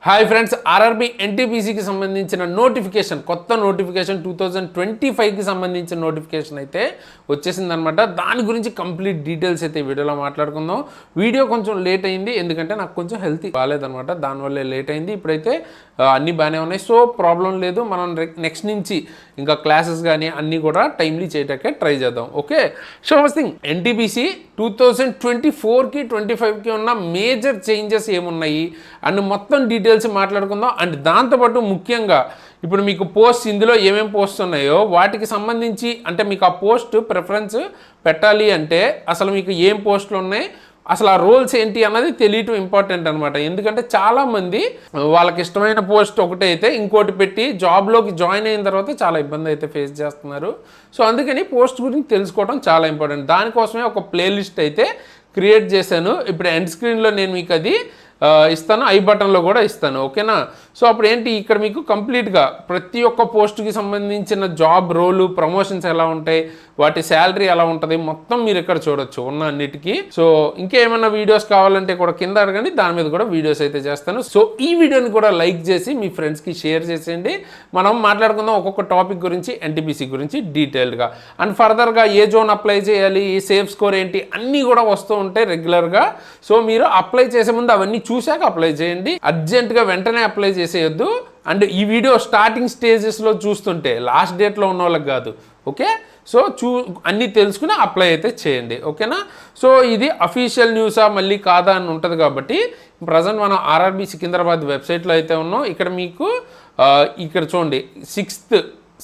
Hi friends, RRB ఎన్టీపీసీకి సంబంధించిన notification, కొత్త notification 2025కి సంబంధించిన నోటిఫికేషన్ అయితే వచ్చేసిందనమాట. దాని గురించి కంప్లీట్ డీటెయిల్స్ అయితే వీడియోలో మాట్లాడుకుందాం. వీడియో కొంచెం లేట్ అయింది, ఎందుకంటే నాకు కొంచెం హెల్త్ బాగాలేదనమాట, దానివల్లే లేట్ అయింది. ఇప్పుడైతే అన్నీ బాగానే ఉన్నాయి, సో ప్రాబ్లం లేదు. మనం నెక్స్ట్ నుంచి ఇంకా క్లాసెస్ కానీ అన్నీ కూడా టైమ్లీ చేయటాకే ట్రై చేద్దాం. Okay, so first thing, NTPC 2024కి 25కి ఉన్న మేజర్ చేంజెస్ ఏమున్నాయి అండ్ మొత్తం డీటెయిల్స్ మాట్లాడుకుందాం. అండ్ దాంతోపాటు ముఖ్యంగా ఇప్పుడు మీకు పోస్ట్, ఇందులో ఏమేమి పోస్ట్ ఉన్నాయో వాటికి సంబంధించి, అంటే మీకు ఆ పోస్ట్ ప్రిఫరెన్స్ పెట్టాలి అంటే అసలు మీకు ఏం పోస్టులు ఉన్నాయి, అసలు ఆ రోల్స్ ఏంటి అన్నది తెలియటం ఇంపార్టెంట్ అనమాట. ఎందుకంటే చాలామంది వాళ్ళకి ఇష్టమైన పోస్ట్ ఒకటి అయితే ఇంకోటి పెట్టి జాబ్లోకి జాయిన్ అయిన తర్వాత చాలా ఇబ్బంది అయితే ఫేస్ చేస్తున్నారు. సో అందుకని పోస్ట్ గురించి తెలుసుకోవడం చాలా ఇంపార్టెంట్. దానికోసమే ఒక ప్లేలిస్ట్ అయితే క్రియేట్ చేశాను. ఇప్పుడు ఎండ్ స్క్రీన్లో నేను మీకు అది ఇస్తాను, ఐ బటన్లో కూడా ఇస్తాను. ఓకేనా? సో అప్పుడు ఏంటి, ఇక్కడ మీకు కంప్లీట్గా ప్రతి ఒక్క పోస్ట్కి సంబంధించిన జాబ్ రోలు, ప్రమోషన్స్ ఎలా ఉంటాయి, వాటి శాలరీ ఎలా ఉంటుంది, మొత్తం మీరు ఇక్కడ చూడొచ్చు ఉన్న అన్నిటికీ. సో ఇంకేమైనా వీడియోస్ కావాలంటే కూడా కింద అడగండి, దాని మీద కూడా వీడియోస్ అయితే చేస్తాను. సో ఈ వీడియోని కూడా లైక్ చేసి మీ ఫ్రెండ్స్కి షేర్ చేసేయండి. మనం మాట్లాడుకుందాం ఒక్కొక్క టాపిక్ గురించి, ఎన్టీపీసీ గురించి డీటెయిల్డ్గా. అండ్ ఫర్దర్గా ఏ జోన్ అప్లై చేయాలి, ఈ సేఫ్ స్కోర్ ఏంటి, అన్నీ కూడా వస్తూ ఉంటాయి రెగ్యులర్గా. సో మీరు అప్లై చేసే ముందు అవన్నీ చూశాక అప్లై చేయండి, అర్జెంటుగా వెంటనే అప్లై చేసేయొద్దు. అండ్ ఈ వీడియో స్టార్టింగ్ స్టేజెస్లో చూస్తుంటే లాస్ట్ డేట్లో ఉన్న వాళ్ళకి కాదు. ఓకే, సో అన్నీ తెలుసుకుని అప్లై అయితే చేయండి. ఓకేనా? సో ఇది అఫీషియల్ న్యూసా మళ్ళీ కాదా అని ఉంటుంది కాబట్టి ప్రజెంట్ మనం ఆర్ఆర్బీ సికింద్రాబాద్ వెబ్సైట్లో అయితే ఉన్నాం. ఇక్కడ మీకు ఇక్కడ చూడండి, 6th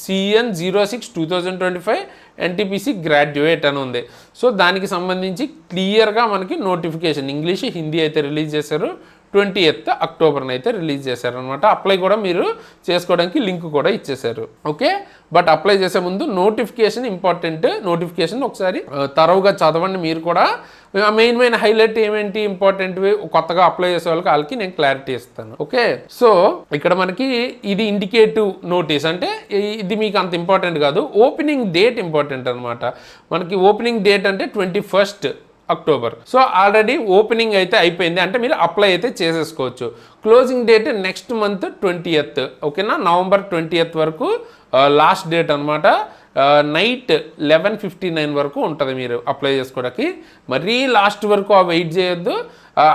CN 06/2025 ఎన్టీపీసీ గ్రాడ్యుయేట్ అని ఉంది. సో దానికి సంబంధించి క్లియర్గా మనకి నోటిఫికేషన్ ఇంగ్లీష్, హిందీ అయితే రిలీజ్ చేశారు. 20th అక్టోబర్ని అయితే రిలీజ్ చేశారనమాట. అప్లై కూడా మీరు చేసుకోవడానికి లింక్ కూడా ఇచ్చేశారు. ఓకే, బట్ అప్లై చేసే ముందు నోటిఫికేషన్ ఇంపార్టెంట్. నోటిఫికేషన్ ఒకసారి తరవుగా చదవండి మీరు కూడా. మెయిన్ హైలైట్ ఏమేంటి ఇంపార్టెంట్వి కొత్తగా అప్లై చేసే వాళ్ళకి నేను క్లారిటీ ఇస్తాను. ఓకే, సో ఇక్కడ మనకి ఇది ఇండికేటివ్ నోటీస్, అంటే ఇది మీకు అంత ఇంపార్టెంట్ కాదు. ఓపెనింగ్ డేట్ ఇంపార్టెంట్ అనమాట. మనకి ఓపెనింగ్ డేట్ అంటే 21st October. So already opening అయితే అయిపోయింది, అంటే మీరు అప్లై అయితే చేసేసుకోవచ్చు. Closing date next month 20th. ఓకేనా? నవంబర్ 20th వరకు లాస్ట్ డేట్ అనమాట. నైట్ 11:59 వరకు ఉంటుంది మీరు అప్లై చేసుకోవడానికి. మరీ లాస్ట్ వరకు వెయిట్ చేయొద్దు,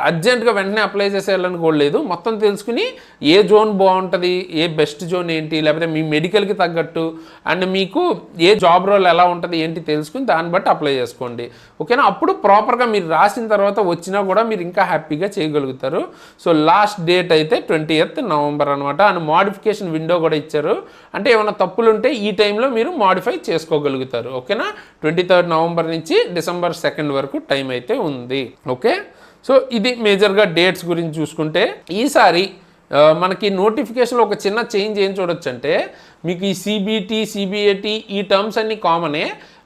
అర్జెంటుగా వెంటనే అప్లై చేసేయాలని కూడా లేదు. మొత్తం తెలుసుకుని ఏ జోన్ బాగుంటుంది, ఏ బెస్ట్ జోన్ ఏంటి, లేకపోతే మీ మెడికల్కి తగ్గట్టు అండ్ మీకు ఏ జాబ్ రోల్ ఎలా ఉంటుంది ఏంటి తెలుసుకుని దాన్ని బట్టి అప్లై చేసుకోండి. ఓకేనా? అప్పుడు ప్రాపర్గా మీరు రాసిన తర్వాత వచ్చినా కూడా మీరు ఇంకా హ్యాపీగా చేయగలుగుతారు. సో లాస్ట్ డేట్ అయితే 20th నవంబర్ అనమాట. అండ్ మోడిఫికేషన్ విండో కూడా ఇచ్చారు, అంటే ఏమైనా తప్పులు ఉంటే ఈ టైంలో మీరు మోడిఫై చేసుకోగలుగుతారు. ఓకేనా? 23rd నవంబర్ నుంచి December 2nd వరకు టైం అయితే ఉంది. ఓకే, సో ఇది మేజర్గా డేట్స్ గురించి చూసుకుంటే, ఈసారి మనకి నోటిఫికేషన్లో ఒక చిన్న చేంజ్ ఏం చూడొచ్చు అంటే, మీకు ఈ CBT, CBAT ఈ టర్మ్స్ అన్నీ కామనే.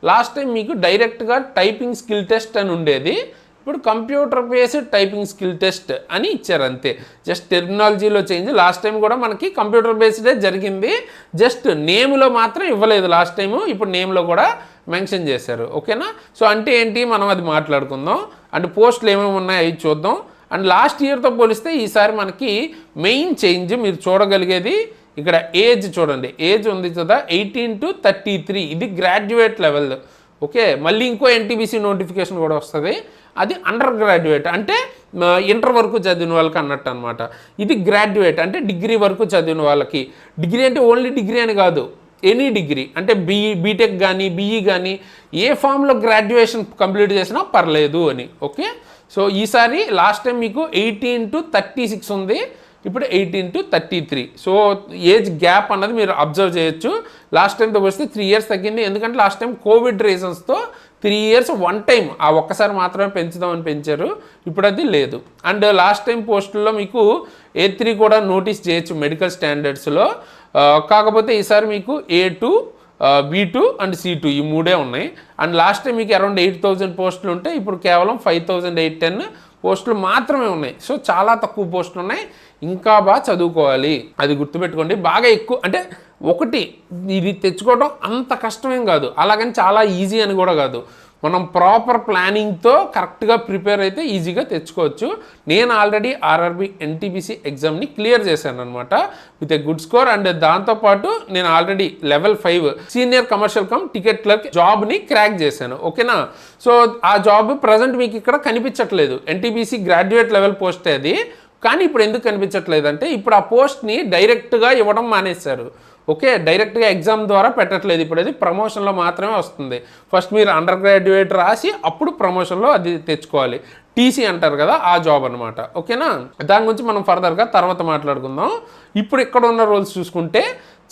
లాస్ట్ టైం మీకు డైరెక్ట్గా టైపింగ్ స్కిల్ టెస్ట్ అని ఉండేది, ఇప్పుడు computer based typing skill test అని ఇచ్చారు అంతే. జస్ట్ టెర్మినాలజీలో చేంజ్. లాస్ట్ టైం కూడా మనకి కంప్యూటర్ బేస్డే జరిగింది, జస్ట్ నేమ్లో మాత్రం ఇవ్వలేదు లాస్ట్ టైము, ఇప్పుడు నేమ్లో కూడా మెన్షన్ చేశారు. ఓకేనా? సో అంటే ఏంటి, మనం అది మాట్లాడుకుందాం. అండ్ పోస్టులు ఏమేమి ఉన్నాయో అవి చూద్దాం. అండ్ లాస్ట్ ఇయర్తో పోలిస్తే ఈసారి మనకి మెయిన్ చేంజ్ మీరు చూడగలిగేది, ఇక్కడ ఏజ్ చూడండి, ఏజ్ ఉంది కదా 18 to 33, ఇది గ్రాడ్యుయేట్ లెవెల్. ఓకే, మళ్ళీ ఇంకో ఎన్టీపీసీ నోటిఫికేషన్ కూడా వస్తుంది, అది అండర్ గ్రాడ్యుయేట్, అంటే ఇంటర్ వరకు చదివిన వాళ్ళకి అన్నట్టు అనమాట. ఇది గ్రాడ్యుయేట్ అంటే డిగ్రీ వరకు చదివిన వాళ్ళకి. డిగ్రీ అంటే ఓన్లీ డిగ్రీ అని కాదు, ఎనీ డిగ్రీ, అంటే బీటెక్ కానీ బీఈ కానీ ఏ ఫామ్లో గ్రాడ్యుయేషన్ కంప్లీట్ చేసినా పర్లేదు అని. ఓకే, సో ఈసారి లాస్ట్ టైం మీకు 18 to 36 ఉంది, ఇప్పుడు 18 to 33. సో ఏజ్ గ్యాప్ అన్నది మీరు అబ్జర్వ్ చేయొచ్చు. లాస్ట్ టైంతో పోస్తే 3 years తగ్గింది, ఎందుకంటే లాస్ట్ టైం కోవిడ్ రీజన్స్తో 3 years వన్ టైం, ఆ ఒక్కసారి మాత్రమే పెంచుదామని పెంచారు, ఇప్పుడు అది లేదు. అండ్ లాస్ట్ టైం పోస్టుల్లో మీకు A3 కూడా నోటీస్ చేయొచ్చు మెడికల్ స్టాండర్డ్స్లో. కాకపోతే ఈసారి మీకు A2, B2 అండ్ C2 ఈ మూడే ఉన్నాయి. అండ్ లాస్ట్ టైం మీకు అరౌండ్ 8,000 పోస్టులు ఉంటే ఇప్పుడు కేవలం 5,810 పోస్టులు మాత్రమే ఉన్నాయి. సో చాలా తక్కువ పోస్టులు ఉన్నాయి, ఇంకా బాగా చదువుకోవాలి, అది గుర్తుపెట్టుకోండి. బాగా ఎక్కువ అంటే ఒకటి ఇది తెచ్చుకోవడం అంత కష్టమేం కాదు, అలాగని చాలా ఈజీ అని కూడా కాదు. మనం ప్రాపర్ ప్లానింగ్తో కరెక్ట్గా ప్రిపేర్ అయితే ఈజీగా తెచ్చుకోవచ్చు. నేను ఆల్రెడీ ఆర్ఆర్బి ఎన్టీపీసీ ఎగ్జామ్ని క్లియర్ చేశాను అనమాట with a good score. And దాంతోపాటు నేను already level 5 senior commercial cum ticket clerk జాబ్ని క్రాక్ చేశాను. ఓకేనా? సో ఆ జాబ్ ప్రజెంట్ మీకు ఇక్కడ కనిపించట్లేదు. ఎన్టీపీసీ గ్రాడ్యుయేట్ లెవెల్ పోస్టే అది. కానీ ఇప్పుడు ఎందుకు కనిపించట్లేదు అంటే ఇప్పుడు ఆ పోస్ట్ని డైరెక్ట్గా ఇవ్వడం మానేశారు. ఓకే, డైరెక్ట్గా ఎగ్జామ్ ద్వారా పెట్టట్లేదు. ఇప్పుడు అది ప్రమోషన్లో మాత్రమే వస్తుంది. ఫస్ట్ మీరు అండర్ గ్రాడ్యుయేట్ రాసి అప్పుడు ప్రమోషన్లో అది తెచ్చుకోవాలి. టీసీ అంటారు కదా, ఆ జాబ్ అనమాట. ఓకేనా? దాని గురించి మనం ఫర్దర్గా తర్వాత మాట్లాడుకుందాం. ఇప్పుడు ఇక్కడ ఉన్న రోల్స్ చూసుకుంటే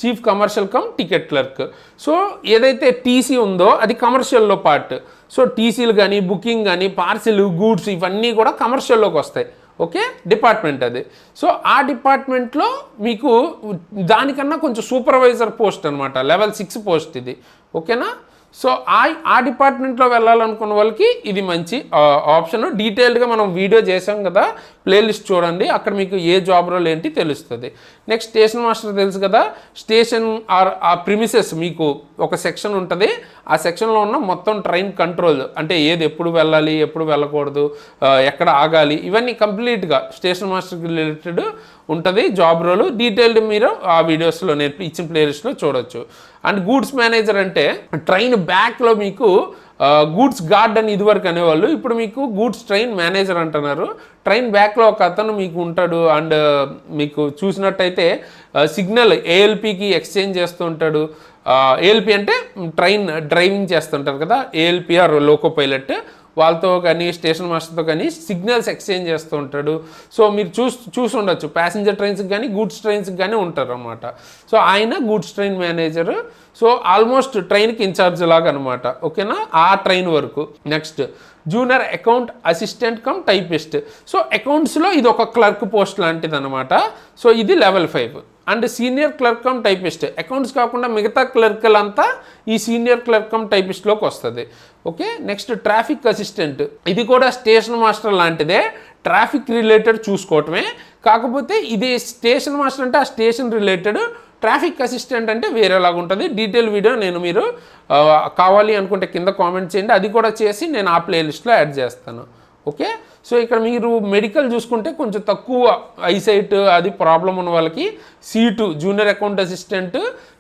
chief commercial cum ticket clerk. So ఏదైతే టీసీ ఉందో అది కమర్షియల్లో పార్ట్. సో టీసీలు కానీ బుకింగ్ కానీ పార్సిల్ గూడ్స్ ఇవన్నీ కూడా కమర్షియల్లోకి వస్తాయి. ఓకే, డిపార్ట్మెంట్ అది. సో ఆ డిపార్ట్మెంట్లో మీకు దానికన్నా కొంచెం సూపర్వైజర్ పోస్ట్ అనమాట, లెవెల్ 6 పోస్ట్ ఇది. ఓకేనా? సో ఆ డిపార్ట్మెంట్లో వెళ్ళాలనుకున్న వాళ్ళకి ఇది మంచి ఆప్షన్. డీటెయిల్డ్గా మనం వీడియో చేసాం కదా, ప్లేలిస్ట్ చూడండి, అక్కడ మీకు ఏ జాబ్ రోల్ ఏంటి తెలుస్తుంది. నెక్స్ట్ స్టేషన్ మాస్టర్ తెలుసు కదా, స్టేషన్ ఆ ప్రిమిసెస్ మీకు ఒక సెక్షన్ ఉంటుంది. ఆ సెక్షన్లో ఉన్న మొత్తం ట్రైన్ కంట్రోల్, అంటే ఏది ఎప్పుడు వెళ్ళాలి ఎప్పుడు వెళ్ళకూడదు, ఎక్కడ ఆగాలి, ఇవన్నీ కంప్లీట్గా స్టేషన్ మాస్టర్కి రిలేటెడ్ ఉంటుంది జాబ్ రోల్. డీటెయిల్డ్ మీరు ఆ వీడియోస్లో నేను ఇచ్చిన ప్లేలిస్ట్లో చూడొచ్చు. అండ్ గూడ్స్ మేనేజర్ అంటే ట్రైన్ బ్యాక్లో మీకు గూడ్స్ గార్డ్ అని ఇదివరకు అనేవాళ్ళు, ఇప్పుడు మీకు గూడ్స్ ట్రైన్ మేనేజర్ అంటున్నారు. ట్రైన్ బ్యాక్లో ఒక అతను మీకు ఉంటాడు. అండ్ మీకు చూసినట్టయితే సిగ్నల్ ఏఎల్పికి ఎక్స్చేంజ్ చేస్తూ ఉంటాడు. ఏఎల్పి అంటే ట్రైన్ డ్రైవింగ్ చేస్తుంటారు కదా, ఏఎల్పి ఆర్ లోకో పైలట్, వాళ్ళతో కానీ స్టేషన్ మాస్టర్తో కానీ సిగ్నల్స్ ఎక్స్చేంజ్ చేస్తూ ఉంటాడు. సో మీరు చూసి ఉండొచ్చు, ప్యాసింజర్ ట్రైన్స్కి కానీ గూడ్స్ ట్రైన్స్కి కానీ ఉంటారు అనమాట. సో ఆయన goods train manager. So almost ట్రైన్కి ఇన్ఛార్జ్ లాగా అనమాట. ఓకేనా? ఆ ట్రైన్ వరకు. Next junior account assistant cum typist. So అకౌంట్స్లో ఇది ఒక క్లర్క్ పోస్ట్ లాంటిది అనమాట. సో ఇది level 5. And senior clerk cum typist, accounts కాకుండా మిగతా క్లర్క్లంతా ఈ సీనియర్ క్లర్క్ కమ్ టైపిస్ట్లోకి వస్తుంది. Okay, next traffic assistant. ఇది కూడా స్టేషన్ మాస్టర్ లాంటిదే, ట్రాఫిక్ రిలేటెడ్ చూసుకోవటమే. కాకపోతే ఇది స్టేషన్ మాస్టర్ అంటే ఆ స్టేషన్ రిలేటెడ్, ట్రాఫిక్ అసిస్టెంట్ అంటే వేరేలాగా ఉంటుంది. డీటెయిల్ వీడియో నేను మీరు కావాలి అనుకుంటే కింద కామెంట్ చేయండి, అది కూడా చేసి నేను ఆ ప్లేలిస్ట్లో యాడ్ చేస్తాను. ఓకే, సో ఇక్కడ మీరు మెడికల్ చూసుకుంటే కొంచెం తక్కువ ఐసైట్ అది ప్రాబ్లం ఉన్న వాళ్ళకి C2 junior account assistant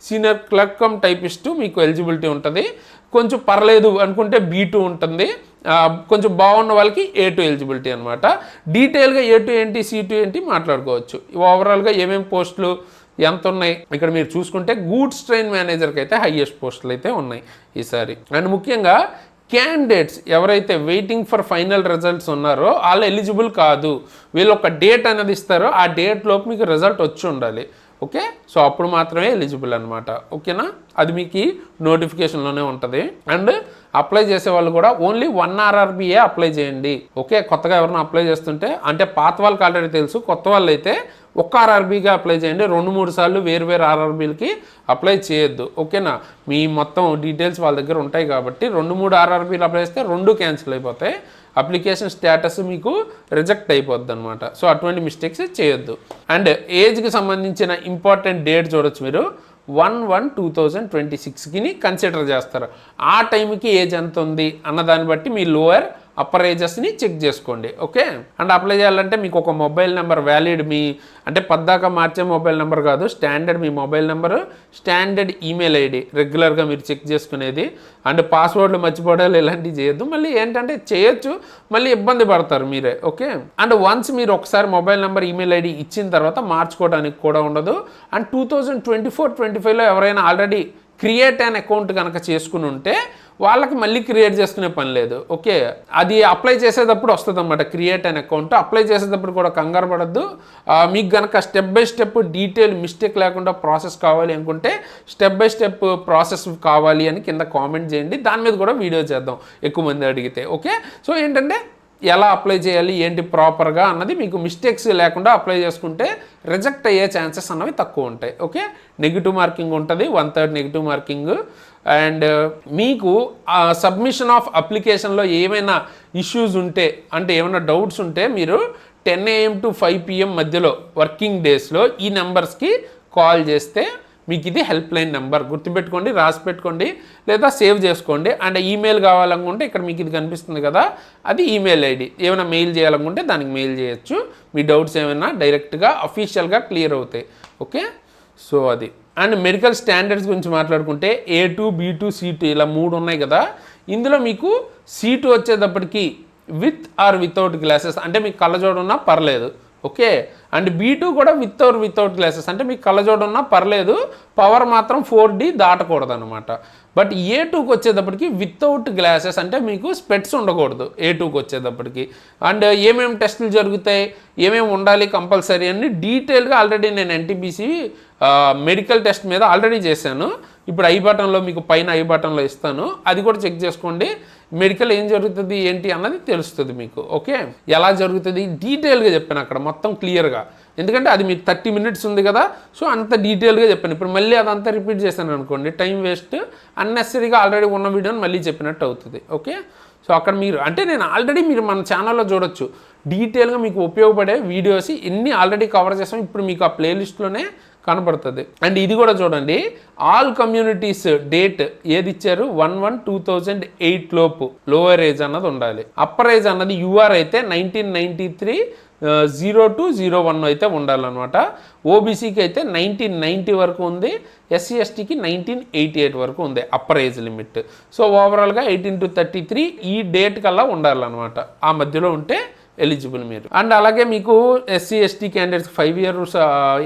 senior clerk cum typist మీకు ఎలిజిబిలిటీ ఉంటుంది. కొంచెం పర్లేదు అనుకుంటే B2 ఉంటుంది. కొంచెం బాగున్న వాళ్ళకి A2 ఎలిజిబిలిటీ అనమాట. డీటెయిల్గా A2 ఏంటి C2 ఏంటి మాట్లాడుకోవచ్చు. ఓవరాల్గా ఏమేమి పోస్టులు ఎంత ఉన్నాయి ఇక్కడ మీరు చూసుకుంటే గూడ్స్ ట్రైన్ మేనేజర్కి అయితే హైయెస్ట్ పోస్టులు అయితే ఉన్నాయి ఈసారి. అండ్ ముఖ్యంగా క్యాండిడేట్స్ ఎవరైతే వెయిటింగ్ ఫర్ ఫైనల్ రిజల్ట్స్ ఉన్నారో వాళ్ళు ఎలిజిబుల్ కాదు. వీళ్ళు ఒక డేట్ అనేది ఇస్తారో ఆ డేట్ లోపు మీకు రిజల్ట్ వచ్చి ఉండాలి. ఓకే, సో అప్పుడు మాత్రమే ఎలిజిబుల్ అనమాట. ఓకేనా? అది మీకు నోటిఫికేషన్లోనే ఉంటుంది. అండ్ అప్లై చేసే వాళ్ళు కూడా ఓన్లీ 1 RRBయే అప్లై చేయండి. ఓకే, కొత్తగా ఎవరైనా అప్లై చేస్తుంటే, అంటే పాత వాళ్ళకి ఆల్రెడీ తెలుసు, కొత్త వాళ్ళు అయితే 1 RRBగా అప్లై చేయండి. 2-3 సార్లు వేరు RRBలకి అప్లై చేయొద్దు. ఓకేనా? మీ మొత్తం డీటెయిల్స్ వాళ్ళ దగ్గర ఉంటాయి కాబట్టి 2-3 RRBలు అప్లై చేస్తే 2 క్యాన్సిల్ అయిపోతాయి. అప్లికేషన్ స్టేటస్ మీకు రిజెక్ట్ అయిపోద్ది అనమాట. సో అటువంటి మిస్టేక్స్ చేయొద్దు. అండ్ ఏజ్కి సంబంధించిన ఇంపార్టెంట్ డేట్ చూడొచ్చు మీరు, 1/1/2026కి కన్సిడర్ చేస్తారు. ఆ టైంకి ఏజ్ ఎంత ఉంది అన్న దాన్ని బట్టి మీ లోయర్ అప్పర్ ఏజెస్ని చెక్ చేసుకోండి. ఓకే, అండ్ అప్లై చేయాలంటే మీకు ఒక మొబైల్ నెంబర్ వ్యాలిడ్, మీ అంటే పద్దాక మార్చే మొబైల్ నెంబర్ కాదు, స్టాండర్డ్ మీ mobile number, standard email ID రెగ్యులర్గా మీరు చెక్ చేసుకునేది. అండ్ పాస్వర్డ్లు మర్చిపోవడాలు ఇలాంటివి చేయొద్దు. మళ్ళీ ఏంటంటే చేయొచ్చు, మళ్ళీ ఇబ్బంది పడతారు మీరే. ఓకే, అండ్ వన్స్ మీరు ఒకసారి మొబైల్ నెంబర్ ఈమెయిల్ ఐడి ఇచ్చిన తర్వాత మార్చుకోవడానికి కూడా ఉండదు. అండ్ 2024-25లో ఎవరైనా ఆల్రెడీ క్రియేట్ అన్ అకౌంట్ కనుక చేసుకుని ఉంటే వాళ్ళకి మళ్ళీ క్రియేట్ చేసుకునే పని లేదు. ఓకే, అది అప్లై చేసేటప్పుడు వస్తుంది అన్నమాట. క్రియేట్ అన్ అకౌంట్ అప్లై చేసేటప్పుడు కూడా కంగారు పడద్దు. మీకు కనుక step by step detail mistake లేకుండా ప్రాసెస్ కావాలి అనుకుంటే స్టెప్ బై స్టెప్ ప్రాసెస్ కావాలి అని కింద కామెంట్ చేయండి. దాని మీద కూడా వీడియో చేద్దాం ఎక్కువ మంది అడిగితే. ఓకే, సో ఏంటంటే ఎలా అప్లై చేయాలి ఏంటి ప్రాపర్గా అన్నది మీకు మిస్టేక్స్ లేకుండా అప్లై చేసుకుంటే రిజెక్ట్ అయ్యే ఛాన్సెస్ అన్నవి తక్కువ ఉంటాయి. ఓకే, నెగిటివ్ మార్కింగ్ ఉంటుంది, 1/3 నెగిటివ్ మార్కింగ్. అండ్ మీకు సబ్మిషన్ ఆఫ్ అప్లికేషన్లో ఏమైనా ఇష్యూస్ ఉంటే, అంటే ఏమైనా డౌట్స్ ఉంటే మీరు 10 AM to 5 PM మధ్యలో వర్కింగ్ డేస్లో ఈ నెంబర్స్కి కాల్ చేస్తే మీకు ఇది హెల్ప్ లైన్ నెంబర్, గుర్తుపెట్టుకోండి, రాసి పెట్టుకోండి లేదా సేవ్ చేసుకోండి. అండ్ ఈమెయిల్ కావాలనుకుంటే ఇక్కడ మీకు ఇది కనిపిస్తుంది కదా, అది ఈమెయిల్ ఐడి. ఏమైనా మెయిల్ చేయాలనుకుంటే దానికి మెయిల్ చేయొచ్చు. మీ డౌట్స్ ఏమైనా డైరెక్ట్గా అఫీషియల్గా క్లియర్ అవుతాయి. ఓకే, సో అది. అండ్ మెడికల్ స్టాండర్డ్స్ గురించి మాట్లాడుకుంటే A2, B2, C2 ఇలా 3 ఉన్నాయి కదా. ఇందులో మీకు C2 వచ్చేటప్పటికి విత్ ఆర్ వితౌట్ గ్లాసెస్, అంటే మీకు కళ్ళజోడు ఉన్నా పర్లేదు. ఓకే, అండ్ B2 కూడా వితౌట్ గ్లాసెస్, అంటే మీకు కళ్ళజోడు ఉన్నా పర్లేదు, పవర్ మాత్రం 4D దాటకూడదు అనమాట. బట్ A2కి వచ్చేటప్పటికి వితౌట్ గ్లాసెస్, అంటే మీకు స్పెట్స్ ఉండకూడదు A2కి వచ్చేటప్పటికి. అండ్ ఏమేమి టెస్టులు జరుగుతాయి, ఏమేమి ఉండాలి కంపల్సరీ అని డీటెయిల్గా ఆల్రెడీ నేను NTPC మెడికల్ టెస్ట్ మీద ఆల్రెడీ చేశాను. ఇప్పుడు ఐ బటన్లో మీకు పైన ఐ బటన్లో ఇస్తాను, అది కూడా చెక్ చేసుకోండి. మెడికల్ ఏం జరుగుతుంది ఏంటి అన్నది తెలుస్తుంది మీకు. ఓకే, ఎలా జరుగుతుంది డీటెయిల్గా చెప్పాను అక్కడ మొత్తం క్లియర్గా, ఎందుకంటే అది మీకు 30 minutes ఉంది కదా, సో అంత డీటెయిల్గా చెప్పాను. ఇప్పుడు మళ్ళీ అదంతా రిపీట్ చేశాను అనుకోండి, టైం వేస్ట్, అన్నెసరీగా ఆల్రెడీ ఉన్న వీడియోని మళ్ళీ చెప్పినట్టు అవుతుంది. ఓకే, సో అక్కడ మీరు అంటే నేను ఆల్రెడీ మీరు మన ఛానల్లో చూడొచ్చు డీటెయిల్గా మీకు ఉపయోగపడే వీడియోస్ ఎన్ని ఆల్రెడీ కవర్ చేస్తాం. ఇప్పుడు మీకు ఆ ప్లేలిస్ట్లోనే కనబడుతుంది. అండ్ ఇది కూడా చూడండి, ఆల్ కమ్యూనిటీస్ డేట్ ఏది ఇచ్చారు, 1/1/2008 లోపు లోవర్ ఏజ్ అన్నది ఉండాలి. అప్పర్ ఏజ్ అన్నది UR అయితే 1993 0201 అయితే ఉండాలన్నమాట. ఓబీసీకి అయితే 1990 వరకు ఉంది, SC STకి 1988 వరకు ఉంది అప్పర్ ఏజ్ లిమిట్. సో ఓవరాల్గా 18 to 33 ఈ డేట్ కల్లా ఉండాలన్నమాట. ఆ మధ్యలో ఉంటే ఎలిజిబుల్ మీరు. అండ్ అలాగే మీకు SC ST క్యాండిడేట్స్కి 5 years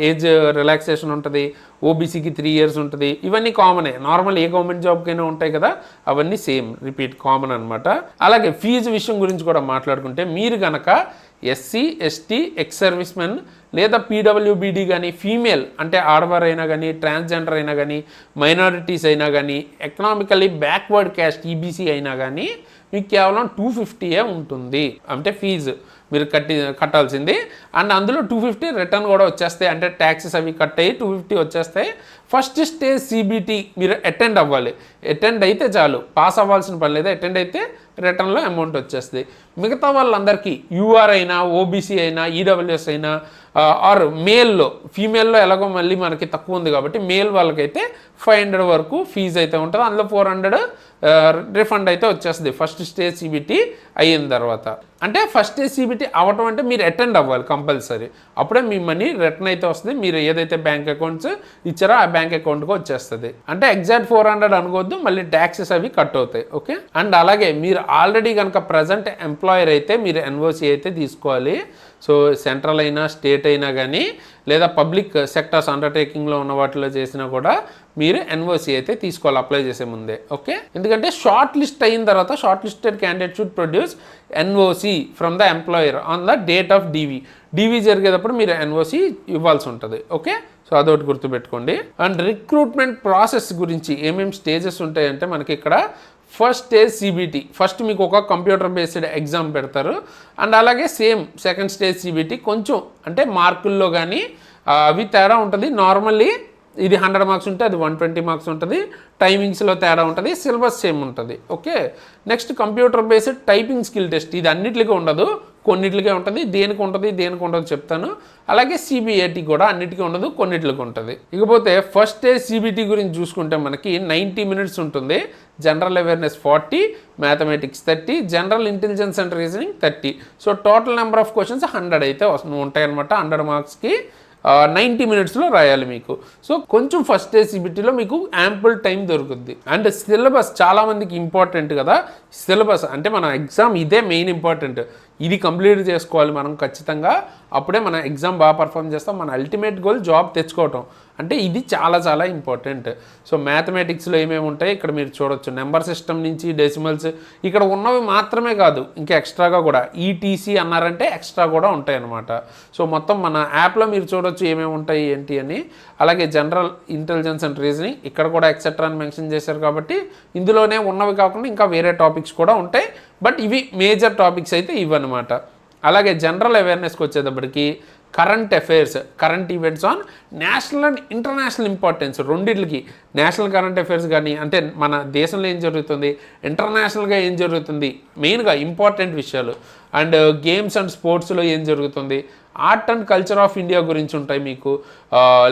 ఏజ్ రిలాక్సేషన్ ఉంటుంది, ఓబీసీకి 3 years ఉంటుంది. ఇవన్నీ కామనే, నార్మల్ ఏ గవర్నమెంట్ జాబ్కైనా ఉంటాయి కదా, అవన్నీ సేమ్ రిపీట్ కామన్ అనమాట. అలాగే ఫీజు విషయం గురించి కూడా మాట్లాడుకుంటే, మీరు కనుక SC ST ex service men లేదా PWBD కానీ, ఫీమేల్ అంటే ఆడవారైనా కానీ, ట్రాన్స్జెండర్ అయినా కానీ, మైనారిటీస్ అయినా కానీ, ఎకనామికల్లీ బ్యాక్వర్డ్ క్యాస్ట్ EBC అయినా కానీ మీకు కేవలం 250 ఉంటుంది అంటే ఫీజు మీరు కట్టాల్సింది. అండ్ అందులో 250 రిటర్న్ కూడా వచ్చేస్తాయి, అంటే ట్యాక్సెస్ అవి కట్ అయ్యి 250 వచ్చేస్తాయి. ఫస్ట్ స్టేజ్ CBT మీరు అటెండ్ అవ్వాలి, అటెండ్ అయితే చాలు, పాస్ అవ్వాల్సిన పని లేదు. అటెండ్ అయితే రిటర్న్లో అమౌంట్ వచ్చేస్తుంది. మిగతా వాళ్ళందరికీ UR అయినా, OBC అయినా, EWS అయినా, ఆర్ మేల్లో, ఫీమేల్లో ఎలాగో మళ్ళీ మనకి తక్కువ ఉంది కాబట్టి మేల్ వాళ్ళకైతే 500 వరకు ఫీజు అయితే ఉంటుంది. అందులో 400 రిఫండ్ అయితే వచ్చేస్తుంది ఫస్ట్ స్టేజ్ CBT అయిన తర్వాత. అంటే ఫస్ట్ స్టేజ్ CBT అవ్వటం అంటే మీరు అటెండ్ అవ్వాలి కంపల్సరీ, అప్పుడే మీ మనీ రిటర్న్ అయితే వస్తుంది. మీరు ఏదైతే బ్యాంక్ అకౌంట్స్ ఇచ్చారో ఆ బ్యాంక్ అకౌంట్కి వచ్చేస్తుంది. అంటే ఎగ్జాక్ట్ 400 అనుకోవద్దు, మళ్ళీ ట్యాక్సెస్ అవి కట్ అవుతాయి. ఓకే, అండ్ అలాగే మీరు ఆల్రెడీ కనుక ప్రజెంట్ ఎంప్లాయర్ అయితే మీరు NOC అయితే తీసుకోవాలి. సో సెంట్రల్ అయినా, స్టేట్ అయినా కానీ, లేదా పబ్లిక్ సెక్టర్స్ అండర్టేకింగ్లో ఉన్న వాటిలో చేసినా కూడా మీరు NOC అయితే తీసుకోవాలి అప్లై చేసే ముందే. ఓకే, ఎందుకంటే షార్ట్ లిస్ట్ అయిన తర్వాత short listed candidate should produce NOC from the employer on the date of DV జరిగేటప్పుడు మీరు NOC ఇవ్వాల్సి ఉంటుంది. ఓకే, సో అదొకటి గుర్తుపెట్టుకోండి. అండ్ రిక్రూట్మెంట్ ప్రాసెస్ గురించి ఏమేమి స్టేజెస్ ఉంటాయంటే మనకి ఇక్కడ ఫస్ట్ స్టేజ్ CBT, ఫస్ట్ మీకు ఒక కంప్యూటర్ బేస్డ్ ఎగ్జామ్ పెడతారు. అండ్ అలాగే సేమ్ సెకండ్ స్టేజ్ CBT కొంచెం అంటే మార్కుల్లో కానీ అవి తేడా ఉంటుంది. నార్మల్లీ ఇది 100 మార్క్స్ ఉంటే అది 120 మార్క్స్ ఉంటుంది, టైమింగ్స్లో తేడా ఉంటుంది, సిలబస్ సేమ్ ఉంటుంది. Okay, next computer based typing skill test, ఇది అన్నిటికీ ఉండదు, కొన్నిటికే ఉంటుంది. దేనికి ఉండదు చెప్తాను. అలాగే CBAT కూడా అన్నిటికీ ఉండదు, కొన్నిటికి ఉంటుంది. ఇకపోతే ఫస్ట్ స్టేజ్ CBT గురించి చూసుకుంటే మనకి 90 minutes ఉంటుంది. General awareness 40, mathematics 30, general intelligence and reasoning 30. So total number of questions 100 అయితే ఉంటాయి అనమాట. 100 మార్క్స్కి 90 minutesలో రాయాలి మీకు. సో కొంచెం ఫస్ట్ స్టేజ్ CBTలో మీకు యాంపుల్ టైం దొరుకుద్ది. అండ్ సిలబస్ చాలామందికి ఇంపార్టెంట్ కదా, సిలబస్ అంటే మన ఎగ్జామ్ ఇదే మెయిన్ ఇంపార్టెంట్, ఇది కంప్లీట్ చేసుకోవాలి మనం ఖచ్చితంగా, అప్పుడే మన ఎగ్జామ్ బాగా పర్ఫామ్ చేస్తాం. మన అల్టిమేట్ గోల్ జాబ్ తెచ్చుకోవటం, అంటే ఇది చాలా చాలా ఇంపార్టెంట్. సో మ్యాథమెటిక్స్లో ఏమేమి ఉంటాయి ఇక్కడ మీరు చూడొచ్చు, నెంబర్ సిస్టమ్ నుంచి డెసిమల్స్, ఇక్కడ ఉన్నవి మాత్రమే కాదు ఇంకా ఎక్స్ట్రాగా కూడా ETC అన్నారంటే ఎక్స్ట్రా కూడా ఉంటాయి అన్నమాట. సో మొత్తం మన యాప్లో మీరు చూడొచ్చు ఏమేమి ఉంటాయి ఏంటి అని. అలాగే జనరల్ ఇంటెలిజెన్స్ అండ్ రీజనింగ్ ఇక్కడ కూడా ఎక్సెట్రా అని మెన్షన్ చేశారు కాబట్టి ఇందులోనే ఉన్నవి కాకుండా ఇంకా వేరే టాపిక్స్ కూడా ఉంటాయి, బట్ ఇవి మేజర్ టాపిక్స్ అయితే ఇవన్నమాట. అలాగే జనరల్ అవేర్నెస్కి వచ్చేటప్పటికి current affairs, current events on national and international importance, రెండింటికి నేషనల్ కరెంట్ అఫైర్స్ కానీ అంటే మన దేశంలో ఏం జరుగుతుంది, ఇంటర్నేషనల్గా ఏం జరుగుతుంది, మెయిన్గా ఇంపార్టెంట్ విషయాలు, అండ్ గేమ్స్ అండ్ స్పోర్ట్స్లో ఏం జరుగుతుంది, art and culture of India గురించి ఉంటాయి మీకు,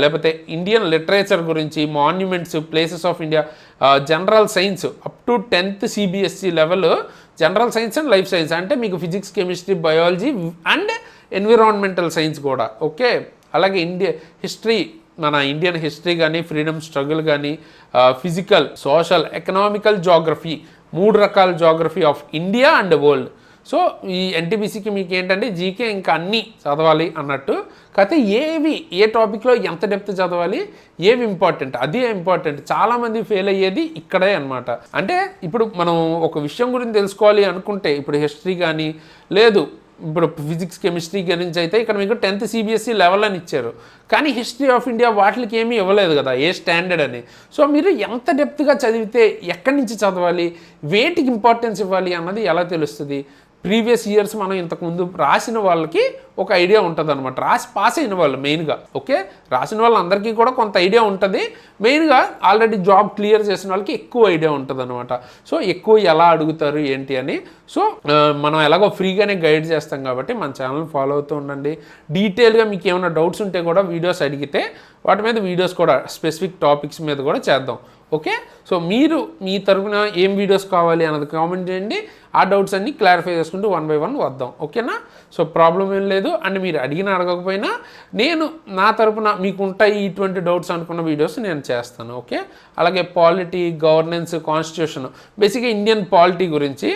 లేకపోతే ఇండియన్ లిటరేచర్ గురించి, monuments, places of India, general science up to 10th CBSE level, general science and life science అంటే మీకు physics, chemistry, biology and environmental science కూడా. ఓకే, అలాగే హిస్టరీ, మన ఇండియన్ హిస్టరీ కానీ, ఫ్రీడమ్ స్ట్రగుల్ కానీ, ఫిజికల్, సోషల్, ఎకనామికల్ జాగ్రఫీ, 3 రకాల geography of India and world. So ఈ ఎన్టీపీసీకి మీకు ఏంటంటే జీకే ఇంకా అన్నీ చదవాలి అన్నట్టు, కాకపోతే ఏ టాపిక్లో ఎంత డెప్త్ చదవాలి, ఏవి ఇంపార్టెంట్, అదే ఇంపార్టెంట్. చాలామంది ఫెయిల్ అయ్యేది ఇక్కడే అనమాట. అంటే ఇప్పుడు మనం ఒక విషయం గురించి తెలుసుకోవాలి అనుకుంటే, ఇప్పుడు హిస్టరీ కానీ లేదు, ఇప్పుడు ఫిజిక్స్, కెమిస్ట్రీ గురించి అయితే ఇక్కడ మీకు 10th CBSE లెవెల్ అని ఇచ్చారు, కానీ హిస్టరీ ఆఫ్ ఇండియా వాటికి ఏమీ ఇవ్వలేదు కదా ఏ స్టాండర్డ్ అని. సో మీరు ఎంత డెప్త్గా చదివితే, ఎక్కడి నుంచి చదవాలి, వేటికి ఇంపార్టెన్స్ ఇవ్వాలి అన్నది ఎలా తెలుస్తుంది? ప్రీవియస్ ఇయర్స్ మనం ఇంతకుముందు రాసిన వాళ్ళకి ఒక ఐడియా ఉంటుంది అనమాట, రాసి పాస్ అయిన వాళ్ళు మెయిన్గా. ఓకే, రాసిన వాళ్ళందరికీ కూడా కొంత ఐడియా ఉంటుంది, మెయిన్గా ఆల్రెడీ జాబ్ క్లియర్ చేసిన వాళ్ళకి ఎక్కువ ఐడియా ఉంటుంది అనమాట. సో ఎక్కువ ఎలా అడుగుతారు ఏంటి అని. సో మనం ఎలాగో ఫ్రీగానే గైడ్ చేస్తాం కాబట్టి మన ఛానల్ ఫాలో అవుతూ ఉండండి. డీటెయిల్గా మీకు ఏమైనా డౌట్స్ ఉంటే కూడా వీడియోస్ అడిగితే వాటి మీద వీడియోస్ కూడా స్పెసిఫిక్ టాపిక్స్ మీద కూడా చేద్దాం. ఓకే, సో మీరు మీ తరఫున ఏం వీడియోస్ కావాలి అన్నది కామెంట్ చేయండి, ఆ డౌట్స్ అన్నీ క్లారిఫై చేసుకుంటూ 1 by 1 వద్దాం. ఓకేనా, సో ప్రాబ్లం ఏం లేదు. అండ్ మీరు అడగకపోయినా నేను నా తరపున మీకు ఉంటాయి ఇటువంటి డౌట్స్ అనుకున్న వీడియోస్ నేను చేస్తాను. ఓకే, అలాగే పాలిటీ, గవర్నెన్స్, కాన్స్టిట్యూషన్, బేసిక్గా ఇండియన్ పాలిటీ గురించి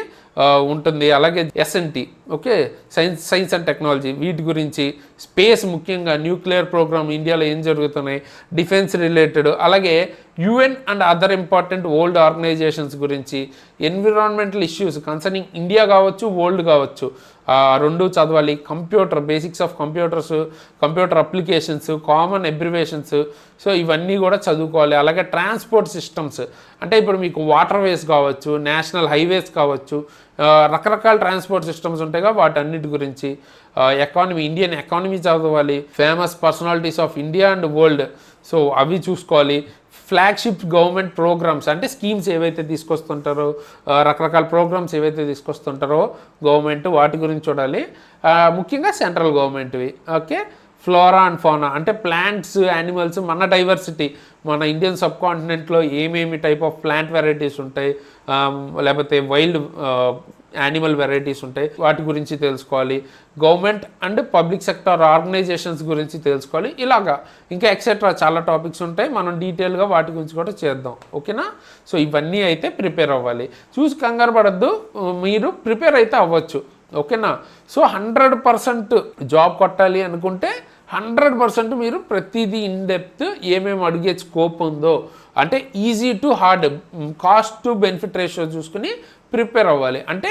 ఉంటుంది. అలాగే SNT, okay, science and technology, వీటి గురించి, స్పేస్, ముఖ్యంగా న్యూక్లియర్ ప్రోగ్రామ్ ఇండియాలో ఏం జరుగుతున్నాయి, డిఫెన్స్ రిలేటెడ్, అలాగే UN and other important world organisations గురించి, ఎన్విరాన్మెంటల్ ఇష్యూస్ కన్సర్నింగ్ ఇండియా కావచ్చు, వరల్డ్ కావచ్చు, రెండు చదవాలి. Computer, basics of computers, computer applications, common abbreviations, so ఇవన్నీ కూడా చదువుకోవాలి. అలాగే ట్రాన్స్పోర్ట్ సిస్టమ్స్ అంటే ఇప్పుడు మీకు వాటర్ వేస్ కావచ్చు, నేషనల్ హైవేస్ కావచ్చు, రకరకాల ట్రాన్స్పోర్ట్ సిస్టమ్స్ ఉంటాయిగా, వాటన్నిటి గురించి. ఎకానమీ, ఇండియన్ ఎకానమీ చదవాలి. Famous personalities of India and world, so అవి చూసుకోవాలి. ఫ్లాగ్షిప్ గవర్నమెంట్ ప్రోగ్రామ్స్ అంటే స్కీమ్స్ ఏవైతే తీసుకొస్తుంటారో, రకరకాల ప్రోగ్రామ్స్ ఏవైతే తీసుకొస్తుంటారో గవర్నమెంట్, వాటి గురించి చూడాలి. ముఖ్యంగా సెంట్రల్ గవర్నమెంట్వి. ఓకే, ఫ్లోరా అండ్ ఫౌనా అంటే ప్లాంట్స్, యానిమల్స్, మన డైవర్సిటీ, మన ఇండియన్ సబ్ కాంటినెంట్లో ఏమేమి టైప్ ఆఫ్ ప్లాంట్ వెరైటీస్ ఉంటాయి, లేకపోతే వైల్డ్ యానిమల్ వెరైటీస్ ఉంటాయి, వాటి గురించి తెలుసుకోవాలి. Government and public sector organisations గురించి తెలుసుకోవాలి. ఇలాగా ఇంకా ఎక్సెట్రా చాలా టాపిక్స్ ఉంటాయి, మనం డీటెయిల్గా వాటి గురించి కూడా చేద్దాం. ఓకేనా, సో ఇవన్నీ అయితే ప్రిపేర్ అవ్వాలి. చూసి కంగారు పడద్దు, మీరు ప్రిపేర్ అయితే అవ్వచ్చు. ఓకేనా, సో 100% జాబ్ కొట్టాలి అనుకుంటే 100% మీరు ప్రతిదీ ఇన్ డెప్త్ ఏమేమి అడిగే స్కోప్ ఉందో, అంటే easy to hard, cost to benefit ratio చూసుకుని ప్రిపేర్ అవ్వాలి. అంటే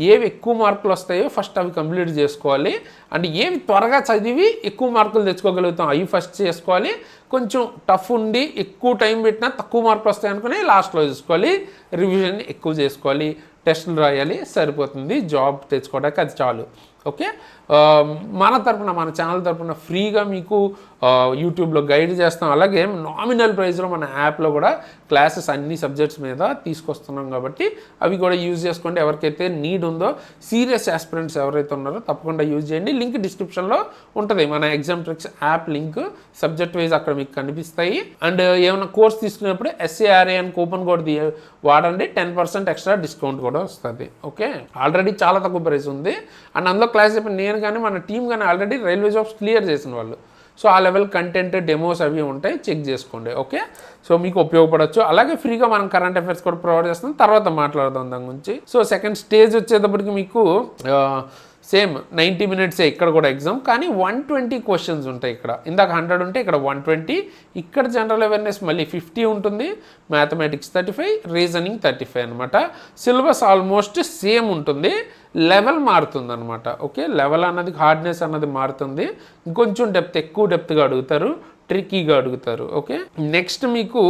ఏవి ఎక్కువ మార్కులు వస్తాయో ఫస్ట్ అవి కంప్లీట్ చేసుకోవాలి, అండ్ ఏవి త్వరగా చదివి ఎక్కువ మార్కులు తెచ్చుకోగలుగుతాం అవి ఫస్ట్ చేసుకోవాలి. కొంచెం టఫ్ ఉండి ఎక్కువ టైం పెట్టినా తక్కువ మార్కులు వస్తాయి అనుకుని లాస్ట్లో చూసుకోవాలి. రివిజన్ ఎక్కువ చేసుకోవాలి, టెస్టులు రాయాలి, సరిపోతుంది. జాబ్ తెచ్చుకోవడానికి అది చాలు. ఓకే, మన తరపున, మన ఛానల్ తరపున ఫ్రీగా మీకు యూట్యూబ్లో గైడ్ చేస్తాం. అలాగే నామినల్ ప్రైస్లో మన యాప్లో కూడా క్లాసెస్ అన్ని సబ్జెక్ట్స్ మీద తీసుకొస్తున్నాం కాబట్టి అవి కూడా యూజ్ చేసుకోండి. ఎవరికైతే నీడ్ ఉందో, సీరియస్ ఆస్పిరెంట్స్ ఎవరైతే ఉన్నారో తప్పకుండా యూజ్ చేయండి. లింక్ డిస్క్రిప్షన్లో ఉంటుంది, మన exam tricks app link, subject wise అక్కడ మీకు కనిపిస్తాయి. అండ్ ఏమైనా కోర్స్ తీసుకునేప్పుడు SARA అని కూపన్ కోడ్ వాడండి, 10% ఎక్స్ట్రా డిస్కౌంట్ కూడా వస్తుంది. ఓకే, ఆల్రెడీ చాలా తక్కువ ప్రైస్ ఉంది. అండ్ అందులో క్లాస్ చెప్పిన నేను కానీ మన టీం కానీ ఆల్రెడీ రైల్వే జాబ్స్ క్లియర్ చేసిన వాళ్ళు, సో ఆ లెవెల్ కంటెంట్, డెమోస్ అవి ఉంటాయి, చెక్ చేసుకోండి. ఓకే, సో మీకు ఉపయోగపడవచ్చు. అలాగే ఫ్రీగా మనం కరెంట్ అఫైర్స్ కూడా ప్రొవైడ్ చేస్తాం, తర్వాత మాట్లాడదాం దాని గురించి. సో సెకండ్ స్టేజ్ వచ్చేటప్పటికి మీకు సేమ్ 90 minutes ఇక్కడ కూడా ఎగ్జామ్, కానీ 120 క్వశ్చన్స్ ఉంటాయి. ఇక్కడ ఇందాక 100 ఉంటే ఇక్కడ 120. ఇక్కడ జనరల్ అవేర్నెస్ మళ్ళీ 50 ఉంటుంది, మ్యాథమెటిక్స్ 35, రీజనింగ్ 35 అనమాట. సిలబస్ ఆల్మోస్ట్ సేమ్ ఉంటుంది, లెవెల్ మారుతుంది అనమాట. ఓకే, లెవెల్ అన్నది, హార్డ్నెస్ అన్నది మారుతుంది. ఇంకొంచెం ఎక్కువ డెప్త్గా అడుగుతారు, ట్రిక్కీగా అడుగుతారు. ఓకే, నెక్స్ట్ మీకు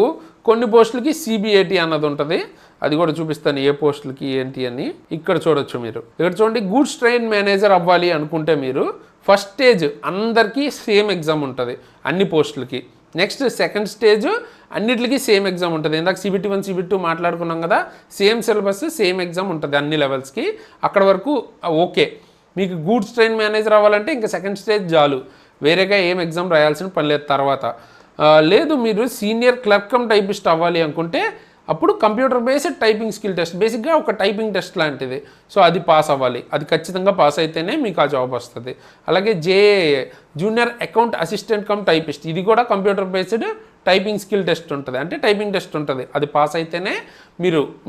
కొన్ని పోస్టులకి CBAT అన్నది ఉంటుంది, అది కూడా చూపిస్తాను ఏ పోస్టులకి ఏంటి అని. ఇక్కడ చూడొచ్చు మీరు, ఇక్కడ చూడండి, గూడ్స్ ట్రైన్ మేనేజర్ అవ్వాలి అనుకుంటే మీరు ఫస్ట్ స్టేజ్ అందరికీ సేమ్ ఎగ్జామ్ ఉంటుంది అన్ని పోస్టులకి. నెక్స్ట్ సెకండ్ స్టేజ్ అన్నిటికీ సేమ్ ఎగ్జామ్ ఉంటుంది. ఇందాక CBT 1 CBT 2 మాట్లాడుకున్నాం కదా, సేమ్ సిలబస్ సేమ్ ఎగ్జామ్ ఉంటుంది అన్ని లెవెల్స్కి. అక్కడ వరకు ఓకే. మీకు గూడ్స్ ట్రైన్ మేనేజర్ అవ్వాలంటే ఇంకా సెకండ్ స్టేజ్ చాలు, వేరేగా ఏం ఎగ్జామ్ రాయాల్సిన పని లేదు తర్వాత. లేదు మీరు సీనియర్ క్లర్క్ కమ్ టైపిస్ట్ అవ్వాలి అనుకుంటే అప్పుడు computer based typing skill test, బేసిక్గా ఒక టైపింగ్ టెస్ట్ లాంటిది. సో అది పాస్ అవ్వాలి, అది ఖచ్చితంగా పాస్ అయితేనే మీకు ఆ జాబ్ వస్తుంది. అలాగే junior account assistant cum typist, ఇది కూడా computer based typing skill test ఉంటుంది, అంటే టైపింగ్ టెస్ట్ ఉంటుంది. అది పాస్ అయితేనే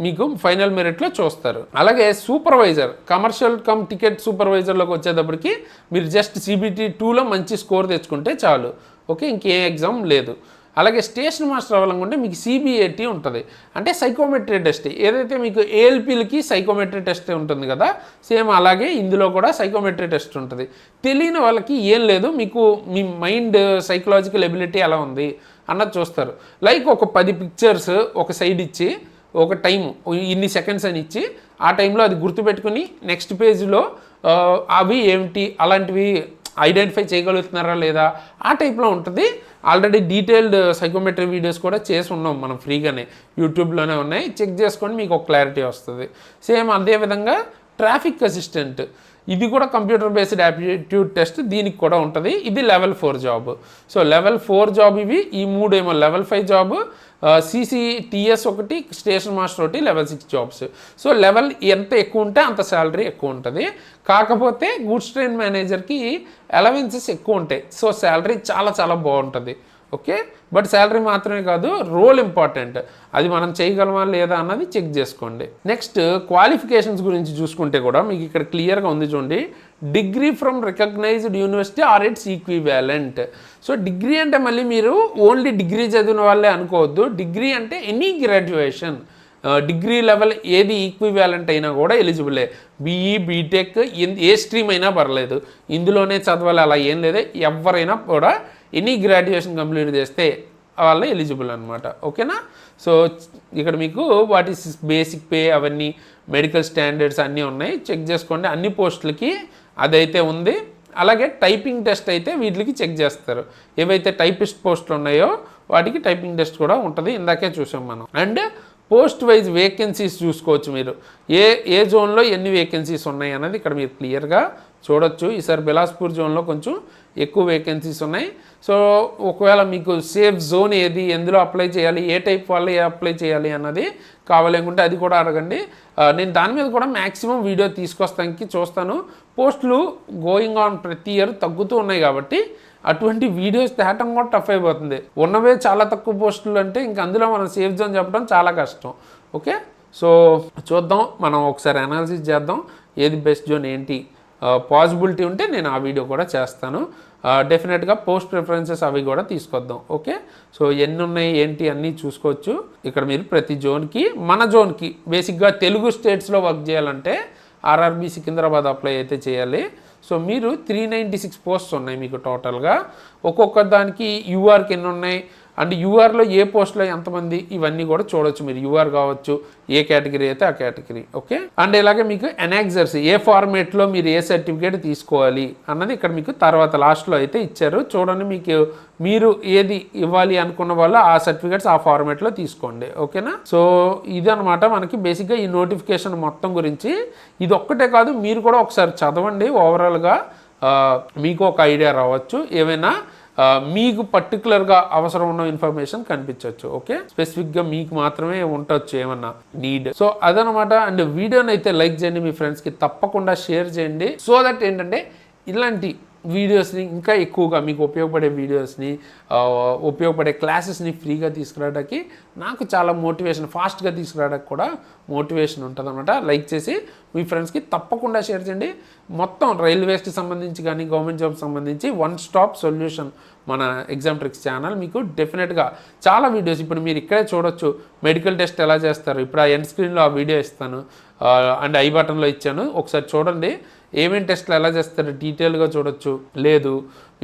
మీకు ఫైనల్ మెరిట్లో చూస్తారు. అలాగే సూపర్వైజర్, కమర్షియల్ కమ్ టికెట్ సూపర్వైజర్లోకి వచ్చేటప్పటికి మీరు జస్ట్ CBT 2లో మంచి స్కోర్ తెచ్చుకుంటే చాలు, ఓకే, ఇంకే ఎగ్జామ్ లేదు. అలాగే స్టేషన్ మాస్టర్ అవ్వాలనుకుంటే మీకు CBAT ఉంటుంది, అంటే సైకోమెట్రీ టెస్ట్. ఏదైతే మీకు ALPలకి సైకోమెట్రీ టెస్ట్ ఉంటుంది కదా, సేమ్ అలాగే ఇందులో కూడా సైకోమెట్రీ టెస్ట్ ఉంటుంది. తెలియని వాళ్ళకి ఏం లేదు, మీకు మీ మైండ్ సైకలాజికల్ ఎబిలిటీ ఎలా ఉంది అన్నది చూస్తారు. లైక్ ఒక 10 పిక్చర్స్ ఒక సైడ్ ఇచ్చి ఒక టైము ఇన్ని సెకండ్స్ అని ఇచ్చి ఆ టైంలో అది గుర్తుపెట్టుకుని నెక్స్ట్ పేజ్లో అవి ఏమిటి అలాంటివి ఐడెంటిఫై చేయగలుగుతున్నారా లేదా ఆ టైప్లో ఉంటుంది. ఆల్రెడీ డీటెయిల్డ్ సైకోమెట్రీ వీడియోస్ కూడా చేసి ఉన్నాం మనం ఫ్రీగానే, యూట్యూబ్లోనే ఉన్నాయి, చెక్ చేసుకొని మీకు ఒక క్లారిటీ వస్తుంది. సేమ్ అదేవిధంగా ట్రాఫిక్ అసిస్టెంట్, ఇది కూడా కంప్యూటర్ బేస్డ్ యాప్టిట్యూడ్ టెస్ట్, దీనికి కూడా ఉంటుంది. ఇది level 4 job. So level 4 job ఇవి, ఈ 3 ఏమో లెవెల్ 5 జాబ్, CCTS ఒకటి, స్టేషన్ మాస్టర్ ఒకటి, లెవెల్ 6 జాబ్స్. సో లెవెల్ ఎంత ఎక్కువ ఉంటే అంత శాలరీ ఎక్కువ ఉంటుంది. కాకపోతే గూడ్స్ ట్రైన్ మేనేజర్కి అలవెన్సెస్ ఎక్కువ ఉంటాయి. సో శాలరీ చాలా చాలా బాగుంటుంది, ఓకే. బట్ శాలరీ మాత్రమే కాదు, రోల్ ఇంపార్టెంట్, అది మనం చేయగలమా లేదా అన్నది చెక్ చేసుకోండి. నెక్స్ట్ క్వాలిఫికేషన్స్ గురించి చూసుకుంటే కూడా మీకు ఇక్కడ క్లియర్గా ఉంది చూడండి, degree from recognised university or its equivalent. So degree అంటే మళ్ళీ మీరు ఓన్లీ డిగ్రీ చదివిన వాళ్ళే అనుకోవద్దు, డిగ్రీ అంటే ఎనీ గ్రాడ్యుయేషన్, డిగ్రీ లెవెల్ ఏది ఈక్వివాలెంట్ అయినా కూడా ఎలిజిబులే. BE BTech ఏ స్ట్రీమ్ అయినా పర్లేదు, ఇందులోనే చదవాలి అలా ఏం లేదు, ఎవరైనా కూడా ఎనీ గ్రాడ్యుయేషన్ కంప్లీట్ చేస్తే వాళ్ళు ఎలిజిబుల్ అనమాట, ఓకేనా. సో ఇక్కడ మీకు వాట్ ఈస్ బేసిక్ పే అవన్నీ మెడికల్ స్టాండర్డ్స్ అన్నీ ఉన్నాయి, చెక్ చేసుకోండి. అన్ని పోస్టులకి అదైతే ఉంది. అలాగే టైపింగ్ టెస్ట్ అయితే వీటికి చెక్ చేస్తారు, ఏవైతే టైపిస్ట్ పోస్టులు ఉన్నాయో వాటికి టైపింగ్ టెస్ట్ కూడా ఉంటుంది, ఇందాకే చూసాం మనం. అండ్ పోస్ట్ వైజ్ వేకెన్సీస్ చూసుకోవచ్చు మీరు, ఏ జోన్లో ఎన్ని వేకెన్సీస్ ఉన్నాయి అన్నది ఇక్కడ మీరు క్లియర్గా చూడొచ్చు. ఈసారి బిలాస్పూర్ జోన్లో కొంచెం ఎక్కువ వేకెన్సీస్ ఉన్నాయి. సో ఒకవేళ మీకు సేఫ్ జోన్ ఏది, ఎందులో అప్లై చేయాలి, ఏ టైప్ వాళ్ళు అప్లై చేయాలి అన్నది కావాలనుకుంటే అది కూడా అడగండి. నేను దాని మీద కూడా మ్యాక్సిమం వీడియో తీసుకొస్తానికి చూస్తాను. పోస్టులు గోయింగ్ ఆన్ ప్రతి ఇయర్ తగ్గుతూ ఉన్నాయి కాబట్టి అటువంటి వీడియోస్ తేటం కూడా టఫ్ అయిపోతుంది. ఉన్నవే చాలా తక్కువ పోస్టులు అంటే ఇంక అందులో మనం సేఫ్ జోన్ చెప్పడం చాలా కష్టం, ఓకే. సో చూద్దాం, మనం ఒకసారి అనాలిసిస్ చేద్దాం ఏది బెస్ట్ జోన్ ఏంటి. పాసిబిలిటీ ఉంటే నేను ఆ వీడియో కూడా చేస్తాను. డెఫినెట్గా పోస్ట్ ప్రిఫరెన్సెస్ అవి కూడా తీసుకొద్దాం, ఓకే. సో ఎన్ని ఉన్నాయి ఏంటి అన్నీ చూసుకోవచ్చు. ఇక్కడ మీరు ప్రతి జోన్కి, మన జోన్కి బేసిక్గా తెలుగు స్టేట్స్లో వర్క్ చేయాలంటే RRB సికింద్రాబాద్ అప్లై అయితే చేయాలి. సో మీరు 396 పోస్ట్స్ ఉన్నాయి మీకు టోటల్గా, ఒక్కొక్క దానికి URకి ఎన్ని ఉన్నాయి అండ్ URలో ఏ పోస్ట్లో ఎంతమంది ఇవన్నీ కూడా చూడొచ్చు మీరు. UR కావచ్చు, ఏ కేటగిరీ అయితే ఆ కేటగిరీ, ఓకే. అండ్ ఇలాగే మీకు ఎనాక్సర్స్ ఏ ఫార్మేట్లో మీరు ఏ సర్టిఫికేట్ తీసుకోవాలి అన్నది ఇక్కడ మీకు తర్వాత లాస్ట్లో అయితే ఇచ్చారు చూడండి. మీరు ఏది ఇవ్వాలి అనుకున్న వాళ్ళు ఆ సర్టిఫికేట్స్ ఆ ఫార్మేట్లో తీసుకోండి, ఓకేనా. సో ఇదనమాట మనకి బేసిక్గా ఈ నోటిఫికేషన్ మొత్తం గురించి. ఇది ఒక్కటే కాదు, మీరు కూడా ఒకసారి చదవండి, ఓవరాల్గా మీకు ఒక ఐడియా రావచ్చు, ఏమైనా మీకు పర్టికులర్గా అవసరం ఉన్న ఇన్ఫర్మేషన్ కనిపించవచ్చు, ఓకే. స్పెసిఫిక్గా మీకు మాత్రమే ఉండొచ్చు ఏమన్నా నీడ్. సో అదనమాట. అండ్ వీడియోని అయితే లైక్ చేయండి, మీ ఫ్రెండ్స్కి తప్పకుండా షేర్ చేయండి. సో దట్ ఏంటంటే ఇలాంటి వీడియోస్ని ఇంకా ఎక్కువగా మీకు ఉపయోగపడే వీడియోస్ని, ఉపయోగపడే క్లాసెస్ని ఫ్రీగా తీసుకురావడానికి నాకు చాలా మోటివేషన్, ఫాస్ట్గా తీసుకురావడానికి కూడా మోటివేషన్ ఉంటుంది అనమాట. లైక్ చేసి మీ ఫ్రెండ్స్కి తప్పకుండా షేర్ చేయండి. మొత్తం రైల్వేస్కి సంబంధించి కానీ గవర్నమెంట్ జాబ్కి సంబంధించి వన్ స్టాప్ సొల్యూషన్ మన ఎగ్జామ్ ట్రిక్స్ ఛానల్. మీకు డెఫినెట్గా చాలా వీడియోస్ ఇప్పుడు మీరు ఇక్కడే చూడొచ్చు. మెడికల్ టెస్ట్ ఎలా చేస్తారు, ఇప్పుడు ఆ ఎండ్ స్క్రీన్లో ఆ వీడియో ఇస్తాను అండ్ ఐ బటన్లో ఇచ్చాను, ఒకసారి చూడండి. ఏమేమి టెస్ట్లు ఎలా చేస్తారు డీటెయిల్గా చూడొచ్చు. లేదు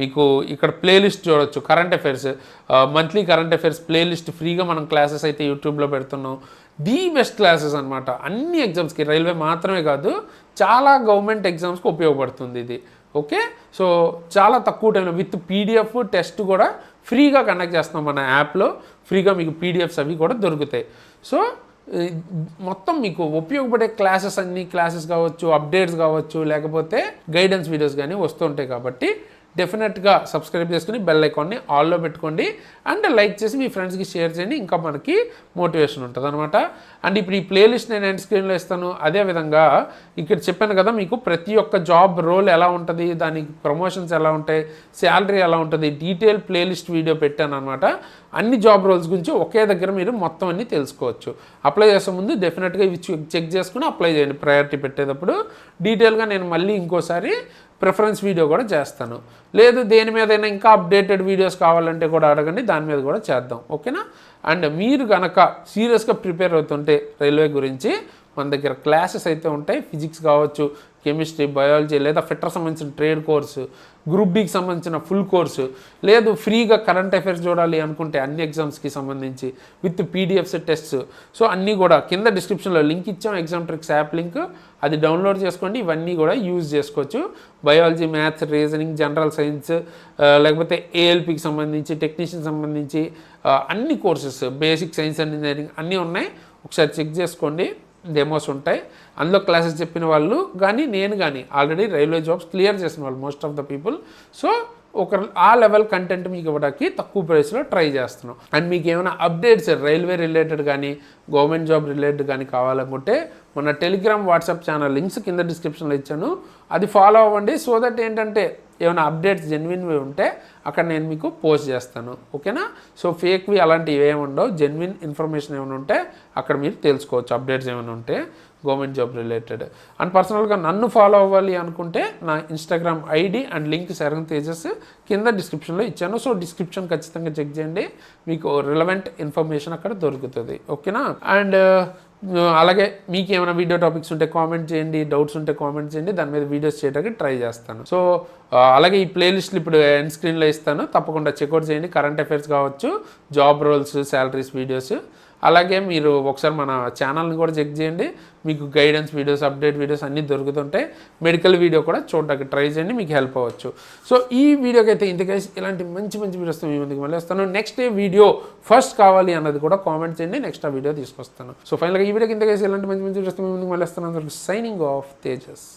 మీకు ఇక్కడ ప్లేలిస్ట్ చూడొచ్చు, current affairs, monthly current affairs playlist ఫ్రీగా మనం క్లాసెస్ అయితే యూట్యూబ్లో పెడుతున్నాం. ది బెస్ట్ క్లాసెస్ అనమాట, అన్ని ఎగ్జామ్స్కి, రైల్వే మాత్రమే కాదు చాలా గవర్నమెంట్ ఎగ్జామ్స్కి ఉపయోగపడుతుంది ఇది, ఓకే. సో చాలా తక్కువ టైంలో విత్ పీడిఎఫ్ టెస్ట్ కూడా ఫ్రీగా కండక్ట్ చేస్తున్నాం మన యాప్లో. ఫ్రీగా మీకు పీడిఎఫ్స్ అవి కూడా దొరుకుతాయి. సో మొత్తం మీకు ఉపయోగపడే క్లాసెస్ కావచ్చు, అప్డేట్స్ కావచ్చు, లేకపోతే గైడెన్స్ వీడియోస్ కానీ వస్తుంటాయి. కాబట్టి డెఫినెట్గా సబ్స్క్రైబ్ చేసుకుని బెల్ ఐకాన్ని ఆల్లో పెట్టుకోండి అండ్ లైక్ చేసి మీ ఫ్రెండ్స్కి షేర్ చేయండి. ఇంకా మనకి మోటివేషన్ ఉంటుంది అనమాట. అండ్ ఇప్పుడు ఈ ప్లేలిస్ట్ నేను ఎండ్ స్క్రీన్లో ఇస్తాను. అదేవిధంగా ఇక్కడ చెప్పాను కదా మీకు ప్రతి ఒక్క జాబ్ రోల్ ఎలా ఉంటుంది, దానికి ప్రమోషన్స్ ఎలా ఉంటాయి, శాలరీ ఎలా ఉంటుంది, డీటెయిల్ ప్లేలిస్ట్ వీడియో పెట్టాను అనమాట. అన్ని జాబ్ రోల్స్ గురించి ఒకే దగ్గర మీరు మొత్తం అన్నీ తెలుసుకోవచ్చు. అప్లై చేసే ముందు డెఫినెట్గా ఇవి చెక్ చేసుకుని అప్లై చేయండి. ప్రయారిటీ పెట్టేటప్పుడు డీటెయిల్గా నేను మళ్ళీ ఇంకోసారి ప్రిఫరెన్స్ వీడియో కూడా చేస్తాను. లేదు దేని మీదైనా ఇంకా అప్డేటెడ్ వీడియోస్ కావాలంటే కూడా అడగండి, దాని మీద కూడా చేద్దాం. ఓకేనా. అండ్ మీరు కనుక సీరియస్గా ప్రిపేర్ అవుతుంటే రైల్వే గురించి మన దగ్గర క్లాసెస్ అయితే ఉంటాయి. ఫిజిక్స్ కావచ్చు, కెమిస్ట్రీ, బయాలజీ, లేదా ఫిట్టర్ సంబంధించిన ట్రేడ్ కోర్సు, గ్రూప్ డీకి సంబంధించిన ఫుల్ కోర్సు, లేదు ఫ్రీగా కరెంట్ అఫైర్స్ చూడాలి అనుకుంటే అన్ని ఎగ్జామ్స్కి సంబంధించి విత్ పీడిఎఫ్స్, టెస్ట్స్. సో అన్నీ కూడా కింద డిస్క్రిప్షన్లో లింక్ ఇచ్చాం, ఎగ్జామ్ ట్రిక్స్ యాప్ లింక్, అది డౌన్లోడ్ చేసుకోండి. ఇవన్నీ కూడా యూజ్ చేసుకోవచ్చు. Biology, maths, reasoning, general science, లేకపోతే ఏఎల్పికి సంబంధించి, టెక్నీషియన్ సంబంధించి అన్ని courses, basic science and engineering అన్నీ ఉన్నాయి. ఒకసారి చెక్ చేసుకోండి. డెమోస్ ఉంటాయి, అందులో క్లాసెస్ చెప్పిన వాళ్ళు కానీ నేను కానీ ఆల్రెడీ రైల్వే జాబ్స్ క్లియర్ చేసిన వాళ్ళు most of the people. So ఒక ఆ లెవెల్ కంటెంట్ మీకు ఇవ్వడానికి తక్కువ ప్రైస్లో ట్రై చేస్తున్నాం. అండ్ మీకు ఏమైనా అప్డేట్స్ రైల్వే రిలేటెడ్ కానీ గవర్నమెంట్ జాబ్ రిలేటెడ్ కానీ కావాలనుకుంటే మన టెలిగ్రామ్, వాట్సాప్ ఛానల్ లింక్స్ కింద డిస్క్రిప్షన్లో ఇచ్చాను, అది ఫాలో అవ్వండి. సో దట్ ఏంటంటే ఏమైనా అప్డేట్స్ జెన్యున్వి ఉంటే అక్కడ నేను మీకు పోస్ట్ చేస్తాను. ఓకేనా. సో ఫేక్వి అలాంటివి ఏమి ఉండవు, జెన్యున్ ఇన్ఫర్మేషన్ ఏమైనా ఉంటే అక్కడ మీరు తెలుసుకోవచ్చు. అప్డేట్స్ ఏమైనా ఉంటే గవర్నమెంట్ జాబ్ రిలేటెడ్. అండ్ పర్సనల్గా నన్ను ఫాలో అవ్వాలి అనుకుంటే నా Instagram ID and link Sharan Tejas కింద డిస్క్రిప్షన్లో ఇచ్చాను. సో డిస్క్రిప్షన్ ఖచ్చితంగా చెక్ చేయండి, మీకు రిలవెంట్ ఇన్ఫర్మేషన్ అక్కడ దొరుకుతుంది. ఓకేనా. అండ్ అలాగే మీకు ఏమైనా వీడియో టాపిక్స్ ఉంటే కామెంట్ చేయండి, డౌట్స్ ఉంటే కామెంట్ చేయండి, దాని మీద వీడియోస్ చేయడానికి ట్రై చేస్తాను. సో అలాగే ఈ ప్లేలిస్ట్లు ఇప్పుడు ఎండ్ స్క్రీన్లో ఇస్తాను, తప్పకుండా చెక్అవుట్ చేయండి. కరెంట్ అఫైర్స్ కావచ్చు, జాబ్ రోల్స్, శాలరీస్ వీడియోస్. అలాగే మీరు ఒకసారి మన ఛానల్ని కూడా చెక్ చేయండి, మీకు గైడెన్స్ వీడియోస్, అప్డేట్ వీడియోస్ అన్నీ దొరుకుతుంటాయి. మెడికల్ వీడియో కూడా చూడడానికి ట్రై చేయండి, మీకు హెల్ప్ అవ్వచ్చు. సో ఈ వీడియోకి అయితే ఇంతకేసి ఇలాంటి మంచి వీడియోస్ మీ ముందుకు మళ్ళీ వస్తాను. నెక్స్ట్ వీడియో ఫస్ట్ కావాలి అన్నది కూడా కామెంట్ చేయండి, నెక్స్ట్ ఆ వీడియో తీసుకొస్తాను. సో ఫైనల్గా ఈ వీడియోకి ఇంతకేసి ఇలాంటి మంచి వీడియోస్ మీ ముందుకు మళ్ళీ వస్తాను. Signing off Tejas.